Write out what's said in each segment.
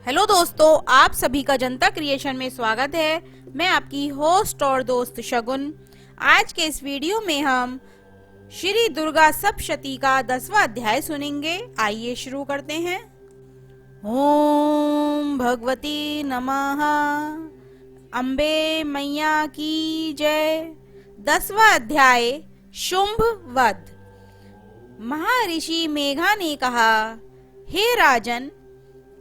Hello दोस्तों, आप सभी का जनता क्रिएशन में स्वागत है। मैं आपकी होस्ट और दोस्त शगुन। आज के इस वीडियो में हम श्री दुर्गा सप्तशती का 10वां अध्याय सुनेंगे। आइए शुरू करते हैं। ओम भगवती नमः। अम्बे मैया की जय। 10वां अध्याय शुंभ वध। महर्षि मेघा ने कहा, हे राजन,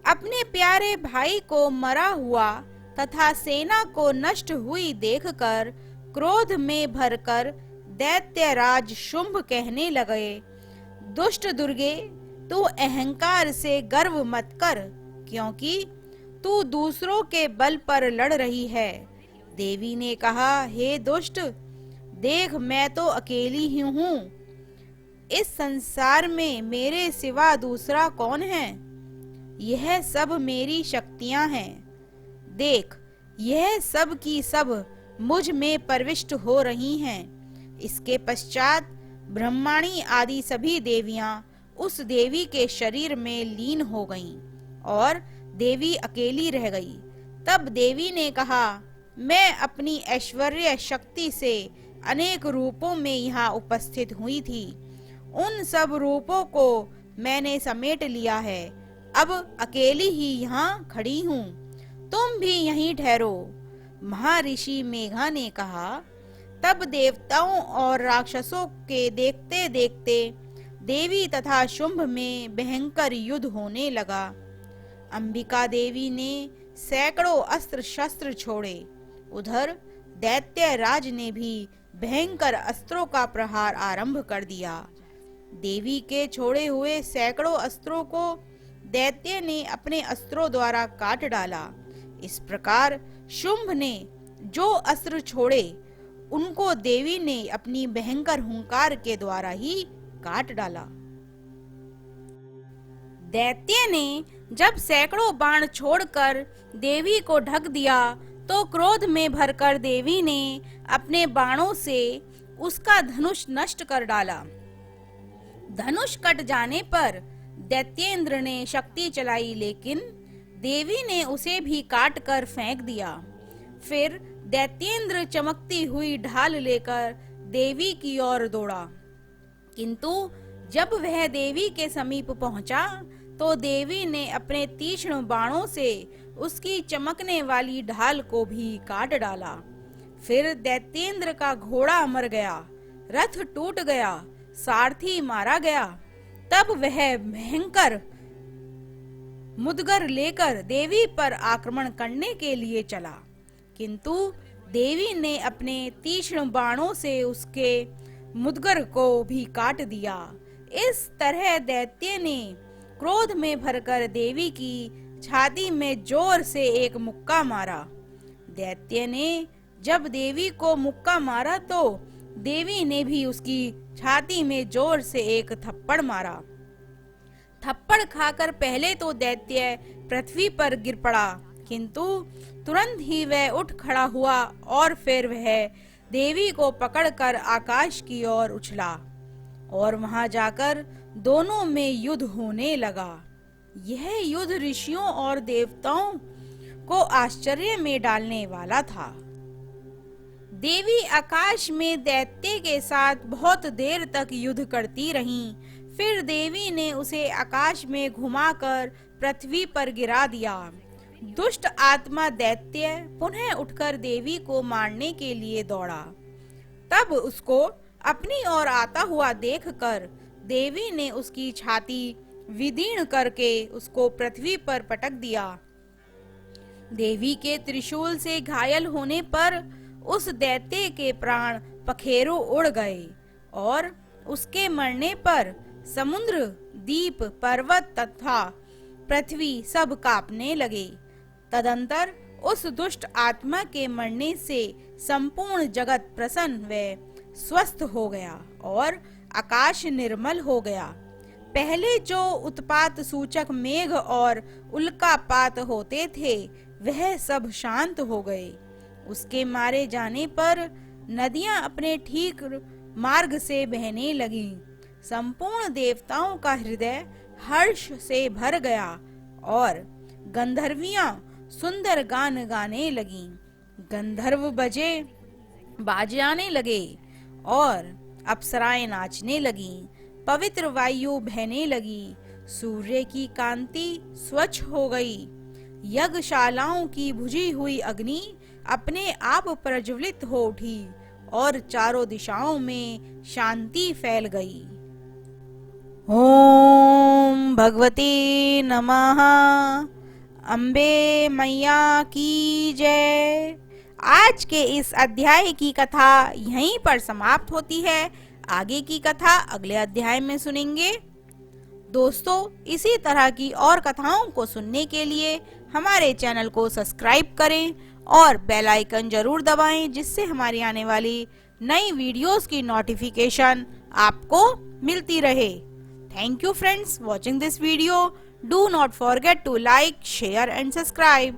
अपने प्यारे भाई को मरा हुआ तथा सेना को नष्ट हुई देखकर क्रोध में भरकर दैत्यराज शुंभ कहने लगे, दुष्ट दुर्गे, तू अहंकार से गर्व मत कर, क्योंकि तू दूसरों के बल पर लड़ रही है। देवी ने कहा, हे दुष्ट, देख, मैं तो अकेली ही हूँ। इस संसार में मेरे सिवा दूसरा कौन है? यह सब मेरी शक्तियां हैं। देख, यह सब की सब मुझ में प्रविष्ट हो रही हैं। इसके पश्चात ब्रह्माणी आदि सभी देवियां उस देवी के शरीर में लीन हो गईं और देवी अकेली रह गई। तब देवी ने कहा, मैं अपनी ऐश्वर्य शक्ति से अनेक रूपों में यहाँ उपस्थित हुई थी। उन सब रूपों को मैंने समेट लिया है। अब अकेली ही यहाँ खड़ी हूँ, तुम भी यहीं ठहरो। महर्षि मेघा ने कहा। तब देवताओं और राक्षसों के देखते देखते देवी तथा शुंभ में भयंकर युद्ध होने लगा। अंबिका देवी ने सैकड़ों अस्त्र शस्त्र छोड़े। उधर दैत्य राज ने भी भयंकर अस्त्रों का प्रहार आरंभ कर दिया। देवी के छोड़े हुए सैकड़ों अस्त्रों को दैत्य ने अपने अस्त्रों द्वारा काट डाला। इस प्रकार शुंभ ने जो अस्त्र छोड़े उनको देवी ने अपनी भयंकर हुंकार के द्वारा ही काट डाला। दैत्य ने जब सैकड़ों बाण छोड़कर देवी को ढक दिया तो क्रोध में भरकर देवी ने अपने बाणों से उसका धनुष नष्ट कर डाला। धनुष कट जाने पर दैत्येंद्र ने शक्ति चलाई, लेकिन देवी ने उसे भी काट कर फेंक दिया। फिर दैत्येंद्र चमकती हुई ढाल लेकर देवी की ओर दौड़ा, किंतु जब वह देवी के समीप पहुंचा तो देवी ने अपने तीक्ष्ण बाणों से उसकी चमकने वाली ढाल को भी काट डाला। फिर दैत्येंद्र का घोड़ा मर गया, रथ टूट गया, सारथी मारा गया। तब वह भयंकर मुदगर लेकर देवी पर आक्रमण करने के लिए चला, किंतु देवी ने अपने तीक्ष्ण बाणों से उसके मुदगर को भी काट दिया। इस तरह दैत्य ने क्रोध में भरकर देवी की छाती में जोर से एक मुक्का मारा। दैत्य ने जब देवी को मुक्का मारा तो देवी ने भी उसकी छाती में जोर से एक थप्पड़ मारा। थप्पड़ खाकर पहले तो दैत्य पृथ्वी पर गिर पड़ा, किंतु तुरंत ही वह उठ खड़ा हुआ और फिर वह देवी को पकड़कर आकाश की ओर उछला और वहां जाकर दोनों में युद्ध होने लगा। यह युद्ध ऋषियों और देवताओं को आश्चर्य में डालने वाला था। देवी आकाश में दैत्य के साथ बहुत देर तक युद्ध करती रहीं। फिर देवी ने उसे आकाश में घुमाकर पृथ्वी पर गिरा दिया। दुष्ट आत्मा दैत्य पुनः उठकर देवी को मारने के लिए दौड़ा। तब उसको अपनी ओर आता हुआ देखकर देवी ने उसकी छाती विदीर्ण करके उसको पृथ्वी पर पटक दिया। देवी के त्रिशूल से घायल होने पर उस दैत्य के प्राण पखेरु उड़ गए और उसके मरने पर समुद्र, दीप, पर्वत तथा पृथ्वी सब कांपने लगे। तदंतर उस दुष्ट आत्मा के मरने से संपूर्ण जगत प्रसन्न व स्वस्थ हो गया और आकाश निर्मल हो गया। पहले जो उत्पात सूचक मेघ और उल्कापात होते थे वह सब शांत हो गए। उसके मारे जाने पर नदियां अपने ठीक मार्ग से बहने लगीं। संपूर्ण देवताओं का हृदय हर्ष से भर गया और गंधर्वियां सुंदर गान गाने लगीं। गंधर्व बाजाने लगे और अप्सराएं नाचने लगीं। पवित्र वायु बहने लगी। सूर्य की कांति स्वच्छ हो गई। यज्ञशालाओं की बुझी हुई अग्नि अपने आप प्रज्वलित हो उठी और चारों दिशाओं में शांति फैल गई। ओम भगवती नमः। अम्बे मैया की जय। आज के इस अध्याय की कथा यहीं पर समाप्त होती है। आगे की कथा अगले अध्याय में सुनेंगे। दोस्तों, इसी तरह की और कथाओं को सुनने के लिए हमारे चैनल को सब्सक्राइब करें और बेल आइकन जरूर दबाएं, जिससे हमारी आने वाली नई वीडियोस की नोटिफिकेशन आपको मिलती रहे। Thank you friends watching this video. Do not forget to like, share and subscribe.